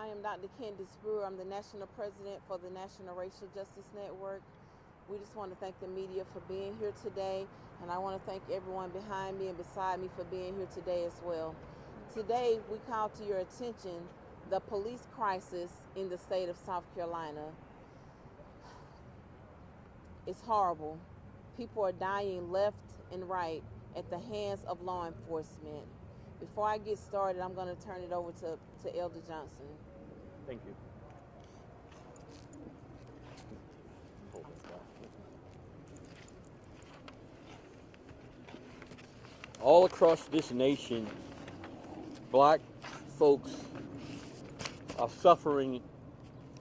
I am Dr. Candice Brewer. I'm the National President for the National Racial Justice Network. We just want to thank the media for being here today, and I want to thank everyone behind me and beside me for being here today as well. Today, we call to your attention the police crisis in the state of South Carolina. It's horrible. People are dying left and right at the hands of law enforcement. Before I get started, I'm going to turn it over to Elder Johnson. Thank you. All across this nation, black folks are suffering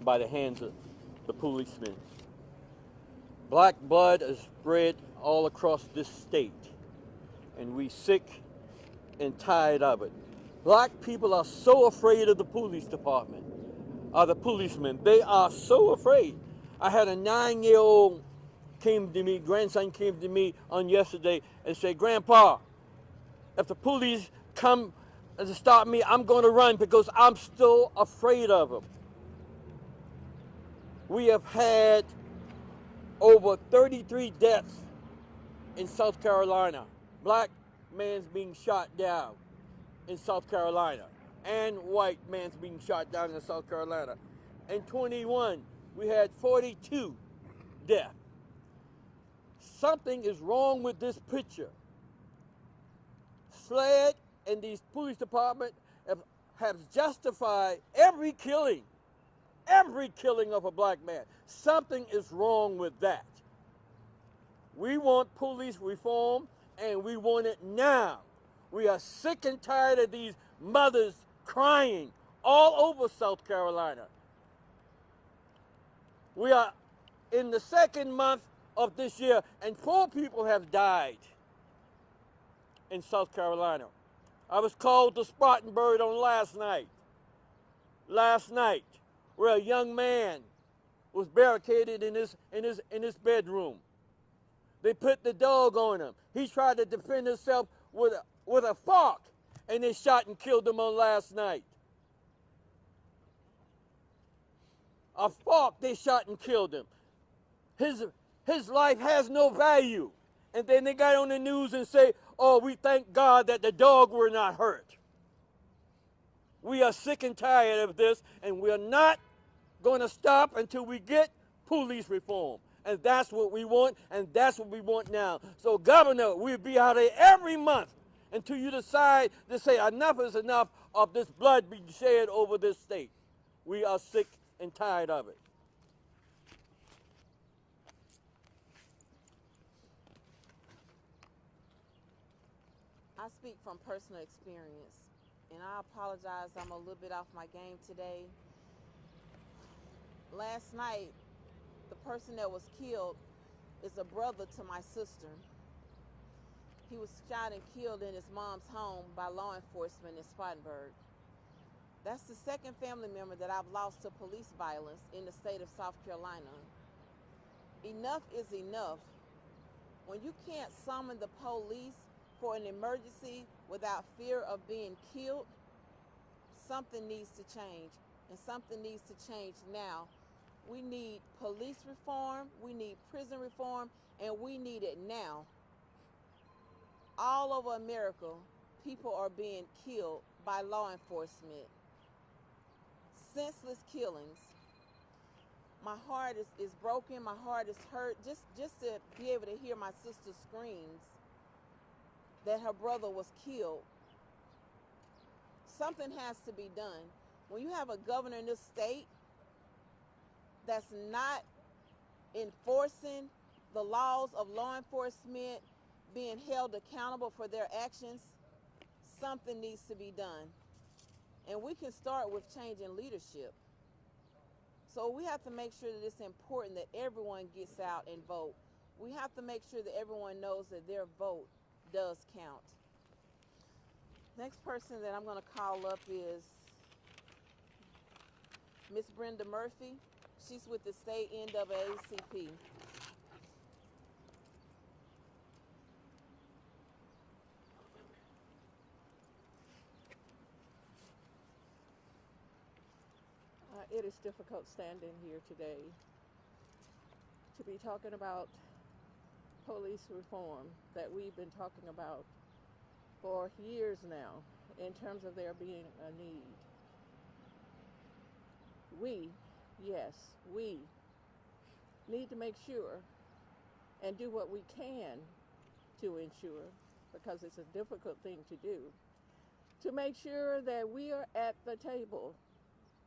by the hands of the policemen. Black blood is spread all across this state, and we sick and tired of it. Black people are so afraid of the police department, of the policemen. They are so afraid. I had a 9-year-old grandson came to me on yesterday and said, "Grandpa, if the police come to stop me, I'm going to run because I'm still afraid of them." We have had over 33 deaths in South Carolina. Black man's being shot down in South Carolina, and white man's being shot down in South Carolina. In 21, we had 42 deaths. Something is wrong with this picture. SLED and these police department have justified every killing of a black man. Something is wrong with that. We want police reform, and we want it now. We are sick and tired of these mothers crying all over South Carolina. We are in the second month of this year, and 4 people have died in South Carolina. I was called to Spartanburg on last night, where a young man was barricaded in his bedroom. They put the dog on him. He tried to defend himself with a fork, and they shot and killed him on last night. A fork, they shot and killed him. His life has no value. And then they got on the news and say, "Oh, we thank God that the dog were not hurt." We are sick and tired of this, and we're not going to stop until we get police reform. And that's what we want, and that's what we want now. So, Governor, we'll be out here every month until you decide to say enough is enough of this blood being shed over this state. We are sick and tired of it. I speak from personal experience, and I apologize, I'm a little bit off my game today. Last night, the person that was killed is a brother to my sister. He was shot and killed in his mom's home by law enforcement in Spartanburg. That's the second family member that I've lost to police violence in the state of South Carolina. Enough is enough. When you can't summon the police for an emergency without fear of being killed, something needs to change, and something needs to change now. We need police reform, we need prison reform, and we need it now. All over America, people are being killed by law enforcement. Senseless killings. My heart is broken, my heart is hurt, just to be able to hear my sister's screams that her brother was killed. Something has to be done. When you have a governor in this state that's not enforcing the laws of law enforcement, being held accountable for their actions, something needs to be done. And we can start with changing leadership. So we have to make sure that it's important that everyone gets out and vote. We have to make sure that everyone knows that their vote does count. Next person that I'm going to call up is Miss Brenda Murphy. She's with the state NAACP. It is difficult standing here today to be talking about police reform that we've been talking about for years now in terms of there being a need. We need to make sure and do what we can to ensure, because it's a difficult thing to do, to make sure that we are at the table.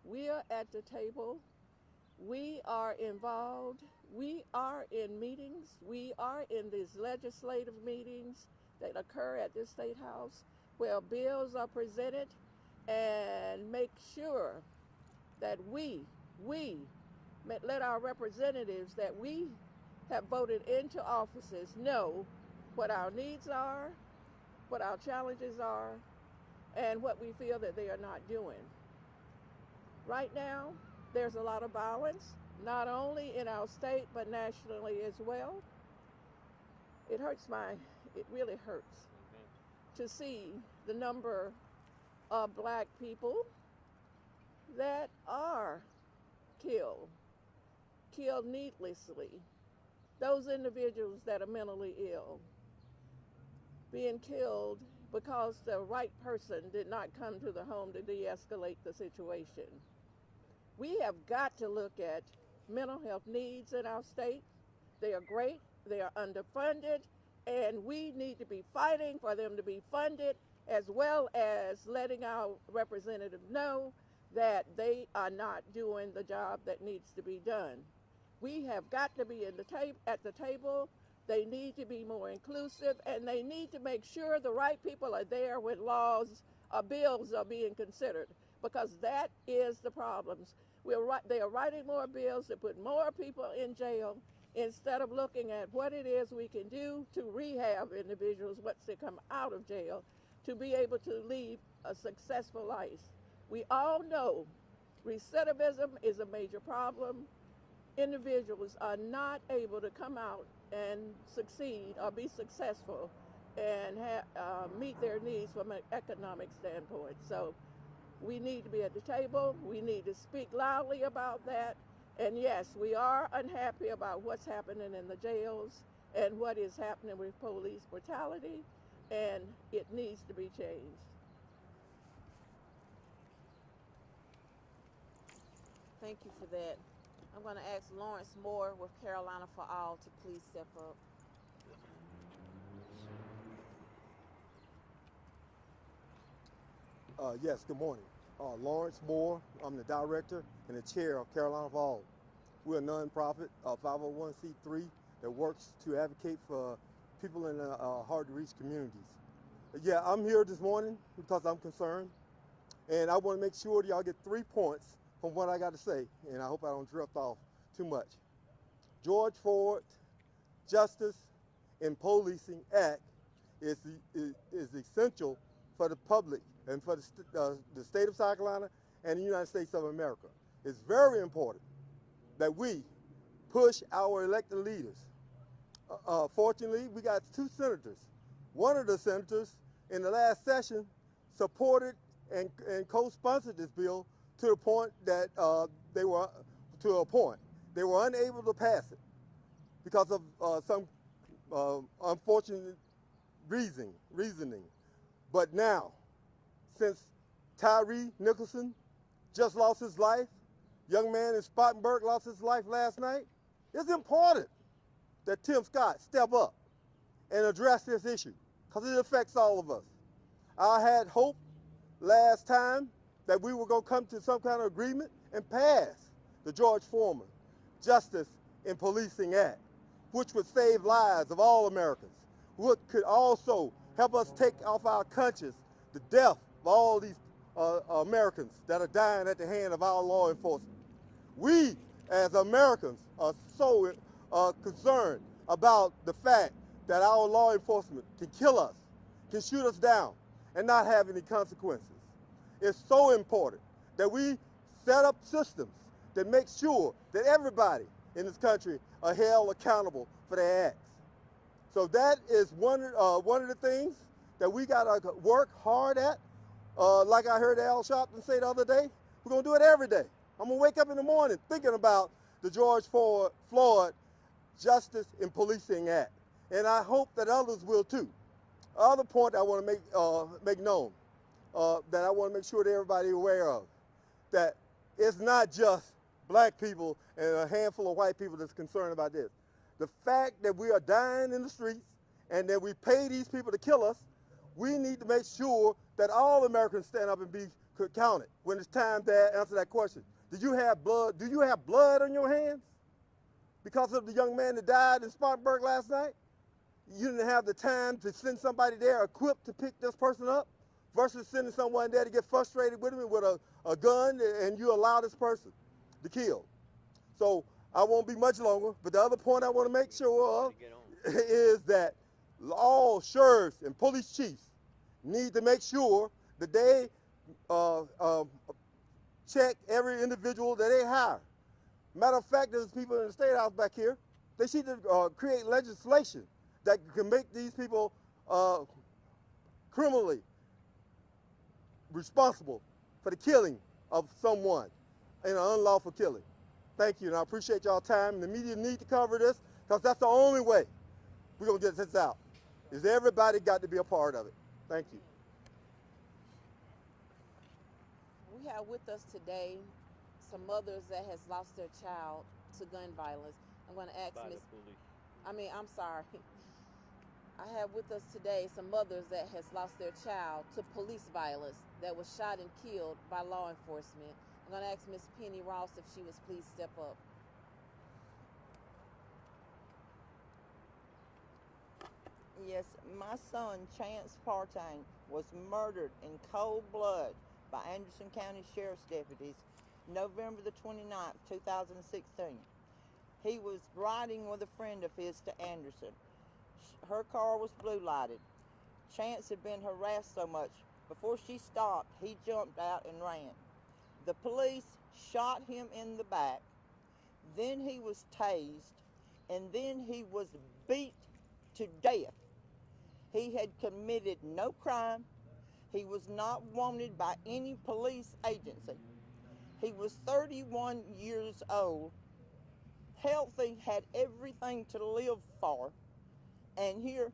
We are at the table. We are involved. We are in meetings. We are in these legislative meetings that occur at this State House where bills are presented, and make sure that we let our representatives that we have voted into offices know what our needs are, what our challenges are, and what we feel that they are not doing. Right now, there's a lot of violence, not only in our state, but nationally as well. It really hurts to see the number of black people that are killed needlessly. Those individuals that are mentally ill being killed because the right person did not come to the home to de-escalate the situation. We have got to look at mental health needs in our state. They are great, they are underfunded, and we need to be fighting for them to be funded, as well as letting our representatives know that they are not doing the job that needs to be done. We have got to be at the table. They need to be more inclusive, and they need to make sure the right people are there when laws or bills are being considered, because that is the problems. They are writing more bills to put more people in jail instead of looking at what it is we can do to rehab individuals once they come out of jail to be able to lead a successful life. We all know recidivism is a major problem. Individuals are not able to come out and succeed or be successful and meet their needs from an economic standpoint. So we need to be at the table. We need to speak loudly about that. And yes, we are unhappy about what's happening in the jails and what is happening with police brutality, and it needs to be changed. Thank you for that. I'm going to ask Lawrence Moore with Carolina for All to please step up. Yes, good morning. Lawrence Moore, I'm the director and the chair of Carolina for All. We're a nonprofit, 501c3 that works to advocate for people in hard-to-reach communities. Yeah, I'm here this morning because I'm concerned, and I want to make sure that y'all get 3 points from what I got to say, and I hope I don't drift off too much. George Floyd Justice and Policing Act is essential for the public and for the state of South Carolina and the United States of America. It's very important that we push our elected leaders. Fortunately, we got 2 senators. One of the senators in the last session supported and co-sponsored this bill to the point that they were unable to pass it because of some unfortunate reasoning. But now, since Tyree Nicholson just lost his life, young man in Spartanburg lost his life last night, it's important that Tim Scott step up and address this issue because it affects all of us. I had hope last time that we were going to come to some kind of agreement and pass the George Foreman Justice in Policing Act, which would save lives of all Americans, which could also help us take off our conscience the death of all these Americans that are dying at the hand of our law enforcement. We, as Americans, are so concerned about the fact that our law enforcement can kill us, can shoot us down, and not have any consequences. It's so important that we set up systems that make sure that everybody in this country are held accountable for their acts. So that is one of the things that we got to work hard at. Like I heard Al Sharpton say the other day, we're going to do it every day. I'm gonna wake up in the morning thinking about the George Floyd Justice in Policing Act, and I hope that others will too. Other point I want to make known that I want to make sure that everybody is aware of, that it's not just black people and a handful of white people that's concerned about this. The fact that we are dying in the streets and that we pay these people to kill us, we need to make sure that all Americans stand up and be counted when it's time to answer that question. Did you have blood? Do you have blood on your hands because of the young man that died in Spartanburg last night? You didn't have the time to send somebody there equipped to pick this person up versus sending someone there to get frustrated with him with a gun, and you allow this person to kill. So I won't be much longer, but the other point I want to make sure of is that all sheriffs and police chiefs need to make sure that they check every individual that they hire. Matter of fact, there's people in the State House back here. They should create legislation that can make these people criminally responsible for the killing of someone in an unlawful killing. Thank you, and I appreciate y'all time. And the media need to cover this because that's the only way we're gonna get this out. Is everybody got to be a part of it. Thank you. We have with us today some mothers that has lost their child to gun violence. I'm going to ask I'm sorry. I have with us today some mothers that has lost their child to police violence that was shot and killed by law enforcement. I'm going to ask Miss Penny Ross if she was please step up. Yes, my son, Chance Partain, was murdered in cold blood by Anderson County Sheriff's deputies November the 29th, 2016. He was riding with a friend of his to Anderson. Her car was blue lighted. Chance had been harassed so much, before she stopped, he jumped out and ran. The police shot him in the back, then he was tased, and then he was beat to death. He had committed no crime. He was not wanted by any police agency. He was 31 years old, healthy, had everything to live for. And here,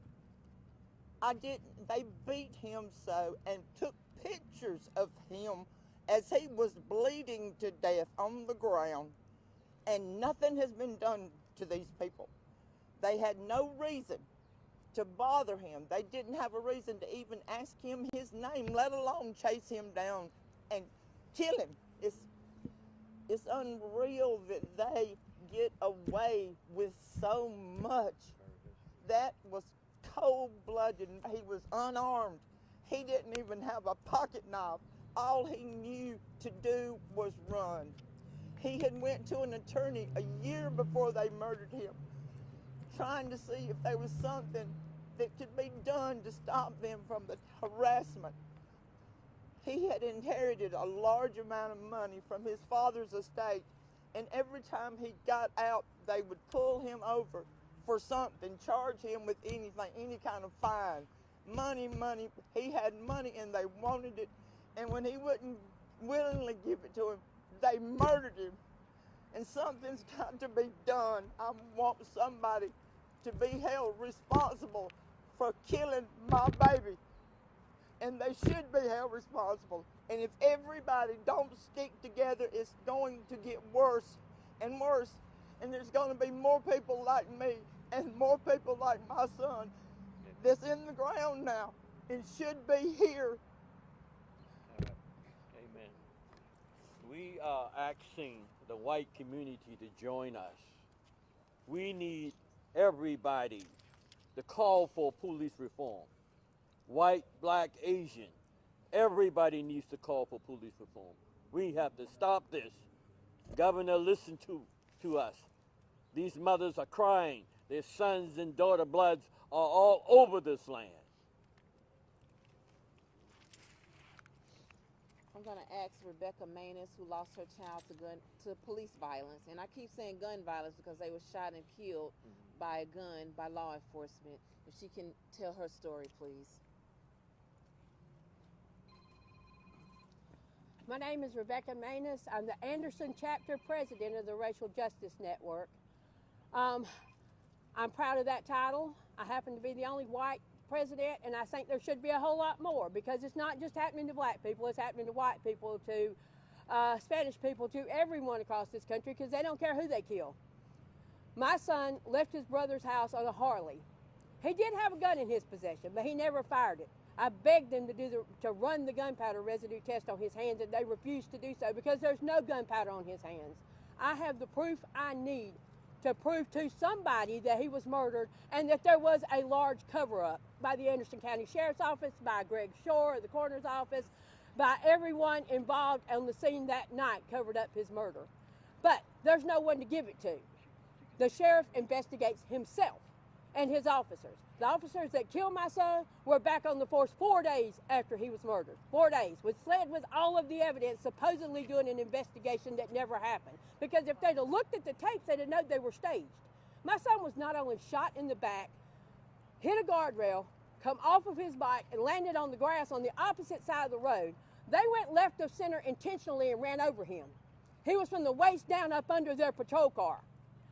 they beat him so and took pictures of him as he was bleeding to death on the ground. And nothing has been done to these people. They had no reason to bother him. They didn't have a reason to even ask him his name, let alone chase him down and kill him. It's unreal that they get away with so much. That was cold-blooded. He was unarmed. He didn't even have a pocket knife. All he knew to do was run. He had went to an attorney a year before they murdered him, trying to see if there was something that could be done to stop them from the harassment. He had inherited a large amount of money from his father's estate, and every time he got out, they would pull him over for something, charge him with anything, any kind of fine. Money. He had money and they wanted it, and when he wouldn't willingly give it to him, they murdered him. And something's got to be done. I want somebody to be held responsible for killing my baby. And they should be held responsible. And if everybody don't stick together, it's going to get worse and worse. And there's going to be more people like me and more people like my son that's in the ground now and should be here. Amen. We are asking the white community to join us. We need everybody to call for police reform. White, black, Asian, everybody needs to call for police reform. We have to stop this. Governor, listen to us. These mothers are crying. Their sons and daughter bloods are all over this land. I'm going to ask Rebecca Manus, who lost her child to police violence. And I keep saying gun violence because they were shot and killed by a gun by law enforcement. If she can tell her story, please. My name is Rebecca Manus. I'm the Anderson Chapter President of the Racial Justice Network. I'm proud of that title. I happen to be the only white president, and I think there should be a whole lot more, because it's not just happening to black people, it's happening to white people, to Spanish people, to everyone across this country, because they don't care who they kill. My son left his brother's house on a Harley. He did have a gun in his possession, but he never fired it. I begged them to run the gunpowder residue test on his hands, and they refused to do so because there's no gunpowder on his hands. I have the proof I need to prove to somebody that he was murdered and that there was a large cover-up by the Anderson County Sheriff's Office, by Greg Shore, the coroner's office, by everyone involved on the scene that night covered up his murder. But there's no one to give it to. The sheriff investigates himself and his officers. The officers that killed my son were back on the force 4 days after he was murdered. 4 days, SLED with all of the evidence, supposedly doing an investigation that never happened. Because if they'd have looked at the tapes, they'd have known they were staged. My son was not only shot in the back, hit a guardrail, come off of his bike, and landed on the grass on the opposite side of the road. They went left of center intentionally and ran over him. He was from the waist down up under their patrol car.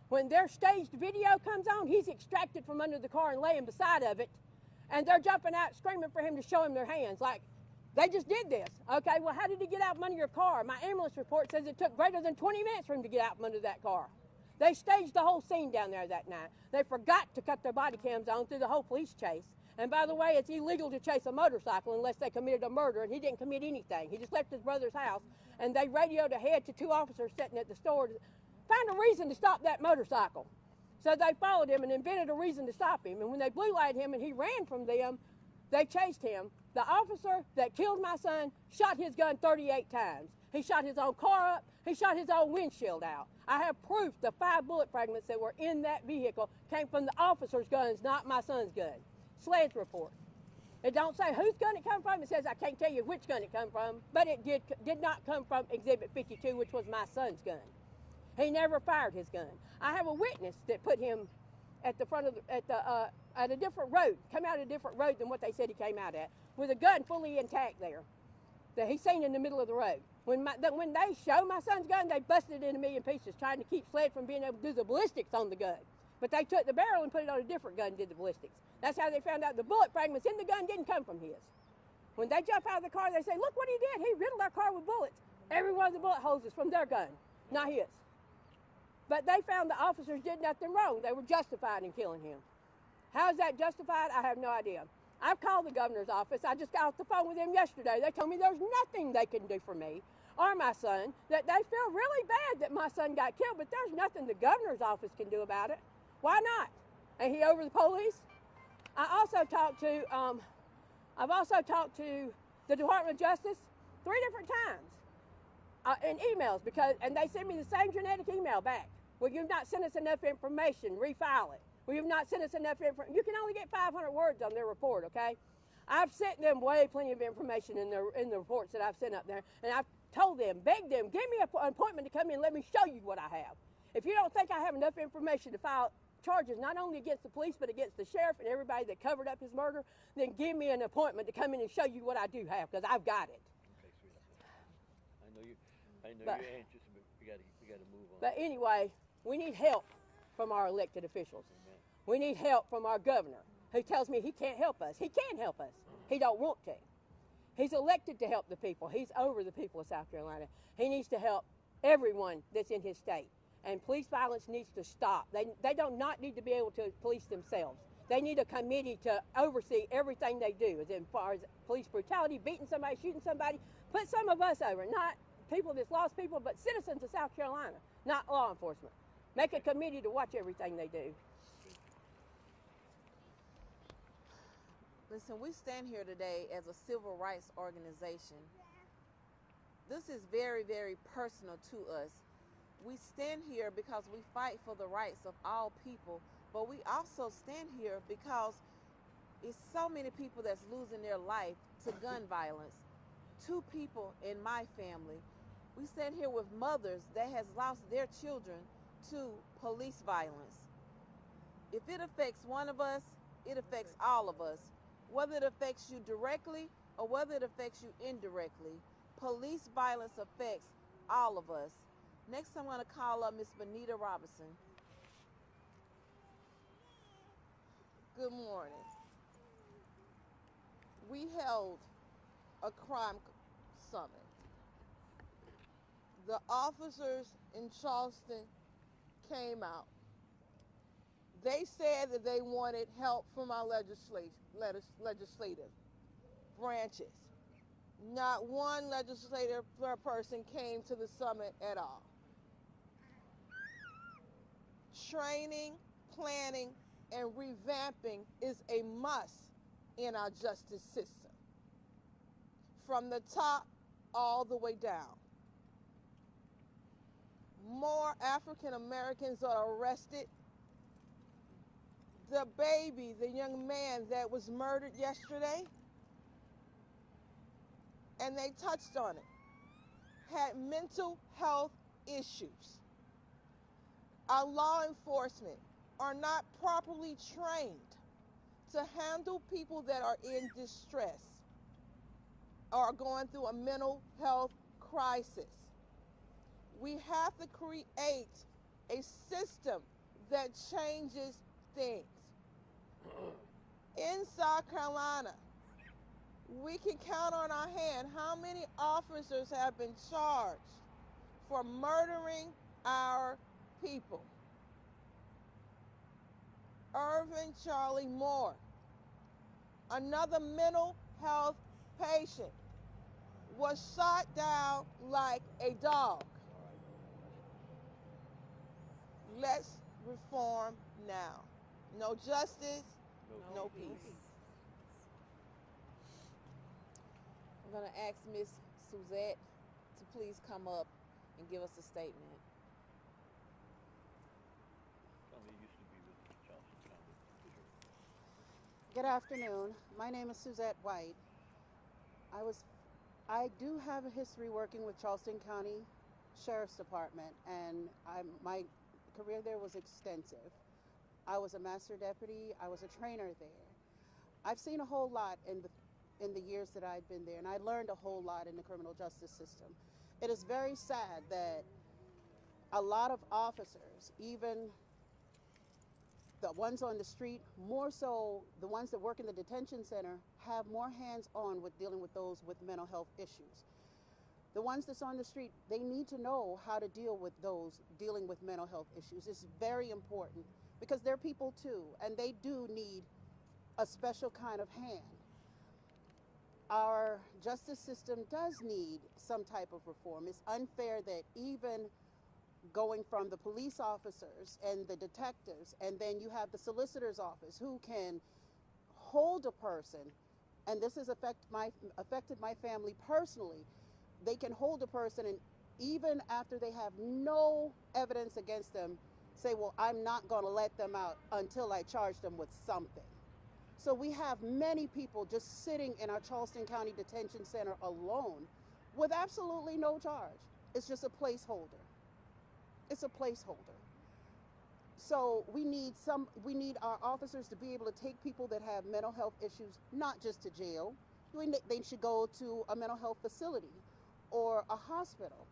When their staged video comes on, he's extracted from under the car and laying beside of it, and they're jumping out screaming for him to show him their hands, like, they just did this. Okay, well, how did he get out from under your car? My ambulance report says it took greater than 20 minutes for him to get out from under that car. They staged the whole scene down there that night. They forgot to cut their body cams on through the whole police chase. And by the way, it's illegal to chase a motorcycle unless they committed a murder, and he didn't commit anything. He just left his brother's house, and they radioed ahead to 2 officers sitting at the store to find a reason to stop that motorcycle. So they followed him and invented a reason to stop him. And when they blue lighted him and he ran from them, they chased him. The officer that killed my son shot his gun 38 times. He shot his own car up. He shot his own windshield out. I have proof the 5 bullet fragments that were in that vehicle came from the officer's guns, not my son's gun. SLED's report. It don't say whose gun it come from. It says I can't tell you which gun it come from, but it did not come from Exhibit 52, which was my son's gun. He never fired his gun. I have a witness that put him at the front of at a different road, come out a different road than what they said he came out at, with a gun fully intact there, that he's seen in the middle of the road. When they show my son's gun, they busted it in a million pieces, trying to keep SLED from being able to do the ballistics on the gun. But they took the barrel and put it on a different gun and did the ballistics. That's how they found out the bullet fragments in the gun didn't come from his. When they jump out of the car, they say, look what he did. He riddled our car with bullets. Every one of the bullet holes is from their gun, not his. But they found the officers did nothing wrong. They were justified in killing him. How is that justified? I have no idea. I've called the governor's office. I just got off the phone with them yesterday. They told me there's nothing they can do for me or my son, that they feel really bad that my son got killed, but there's nothing the governor's office can do about it. Why not? Ain't he over the police? I've also talked to the Department of Justice 3 different times in emails, and they send me the same genetic email back. Well, you've not sent us enough information, refile it. Well, you've not sent us enough information. You can only get 500 words on their report, okay? I've sent them plenty of information in the reports that I've sent up there, and I've told them, begged them, give me an appointment to come in and let me show you what I have. If you don't think I have enough information to file charges not only against the police but against the sheriff and everybody that covered up his murder, then give me an appointment to come in and show you what I do have, because I've got it. Okay, sweetheart. I know you're anxious, but we got to move on. But anyway, we need help from our elected officials. Amen. We need help from our governor, who tells me he can't help us. He can help us. He don't want to. He's elected to help the people. He's over the people of South Carolina. He needs to help everyone that's in his state. And police violence needs to stop. They don't not need to be able to police themselves. They need a committee to oversee everything they do, as far as police brutality, beating somebody, shooting somebody. Put some of us over, not people that's lost people, but citizens of South Carolina, not law enforcement. Make a committee to watch everything they do. Listen, we stand here today as a civil rights organization. This is very, very personal to us. We stand here because we fight for the rights of all people, but we also stand here because it's so many people that's losing their life to gun violence. 2 people in my family. We stand here with mothers that has lost their children to police violence. If it affects one of us, it affects all of us. Whether it affects you directly or whether it affects you indirectly, Police violence affects all of us. Next, I'm going to call up Miss Benita Robinson. Good morning. We held a crime summit. The officers in Charleston came out. They said that they wanted help from our legislative branches. Not one legislative person came to the summit at all. Training, planning, and revamping is a must in our justice system, from the top all the way down. More African Americans are arrested. The baby, the young man that was murdered yesterday, and they touched on it, had mental health issues. Our law enforcement are not properly trained to handle people that are in distress or are going through a mental health crisis. We have to create a system that changes things. In South Carolina, we can count on our hand how many officers have been charged for murdering our people. Irvin Charlie Moore, another mental health patient, was shot down like a dog. Let's reform now. No justice, no peace. I'm going to ask Miss Suzette to please come up and give us a statement. Good afternoon. My name is Suzette White. I do have a history working with Charleston County Sheriff's Department, and my career there was extensive. I was a master deputy. I was a trainer there. I've seen a whole lot in the years that I've been there, and I learned a whole lot in the criminal justice system. It is very sad that a lot of officers, even the ones on the street, more so the ones that work in the detention center, have more hands-on with dealing with those with mental health issues. The ones that's on the street, they need to know how to deal with those dealing with mental health issues. It's very important because they're people too, and they do need a special kind of hand. Our justice system does need some type of reform. It's unfair that even going from the police officers and the detectives, and then you have the solicitor's office who can hold a person, and this has affected my family personally. They can hold a person, and even after they have no evidence against them, say, well, I'm not going to let them out until I charge them with something. So we have many people just sitting in our Charleston County Detention Center alone with absolutely no charge. It's just a placeholder. It's a placeholder. So we need our officers to be able to take people that have mental health issues, not just to jail. They should go to a mental health facility or a hospital.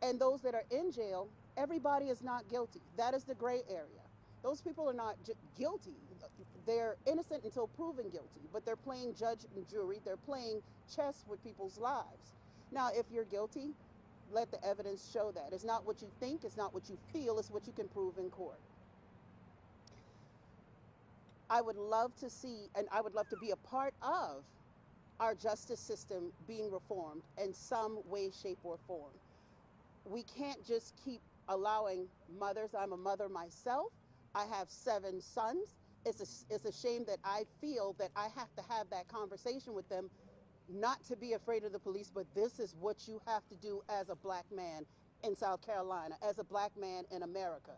And those that are in jail, everybody is not guilty. That is the gray area. Those people are not guilty. They're innocent until proven guilty, but they're playing judge and jury. They're playing chess with people's lives. Now, if you're guilty, let the evidence show that. It's not what you think, it's not what you feel, it's what you can prove in court. I would love to see, and I would love to be a part of our justice system being reformed in some way, shape, or form. We can't just keep allowing mothers. I'm a mother myself. I have 7 sons. It's a shame that I feel that I have to have that conversation with them, not to be afraid of the police, but this is what you have to do as a black man in South Carolina, as a black man in America.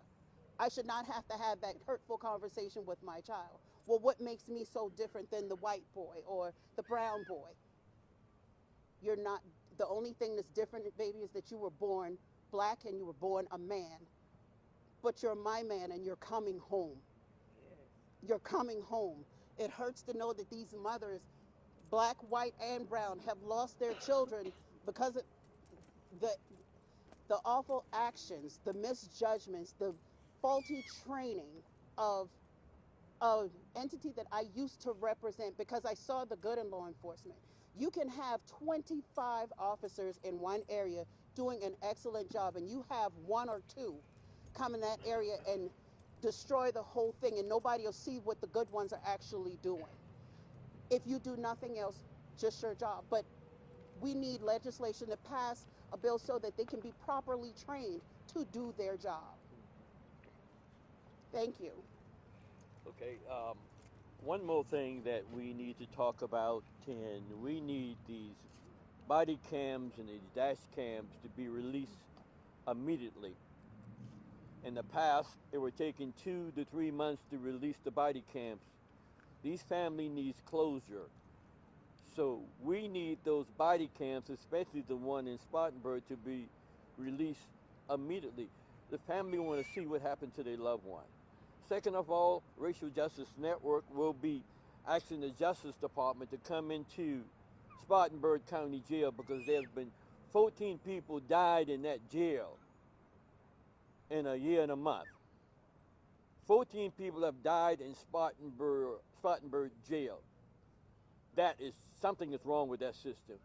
I should not have to have that hurtful conversation with my child. Well, what makes me so different than the white boy or the brown boy? You're not, the only thing that's different, baby, is that you were born black and you were born a man. But you're my man and you're coming home. You're coming home. It hurts to know that these mothers, black, white, and brown, have lost their children because of the awful actions, the misjudgments, the faulty training of an entity that I used to represent, because I saw the good in law enforcement. You can have 25 officers in one area doing an excellent job, and you have one or two come in that area and destroy the whole thing, and nobody will see what the good ones are actually doing. If you do nothing else, just your job. But we need legislation to pass a bill so that they can be properly trained to do their job. Thank you. Okay, one more thing that we need to talk about, and we need these body cams and these dash cams to be released immediately. In the past, it were taking 2 to 3 months to release the body cams. These family needs closure. So we need those body cams, especially the one in Spartanburg, to be released immediately. The family want to see what happened to their loved one. Second of all, Racial Justice Network will be asking the Justice Department to come into Spartanburg County Jail, because there's been 14 people died in that jail in a year and a month. 14 people have died in Spartanburg jail. That is, something is wrong with that system.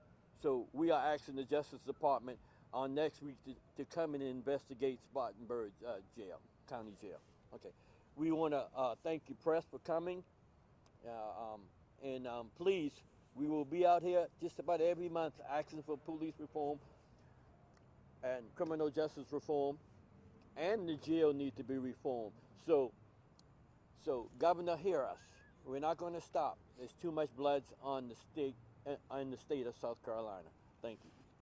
So we are asking the Justice Department on next week to come in and investigate Spartanburg jail, county jail. Okay. We want to thank you, press, for coming. Please, we will be out here just about every month asking for police reform and criminal justice reform, and the jail need to be reformed. So Governor, hear us. We're not going to stop. There's too much blood on the state, in the state of South Carolina. Thank you.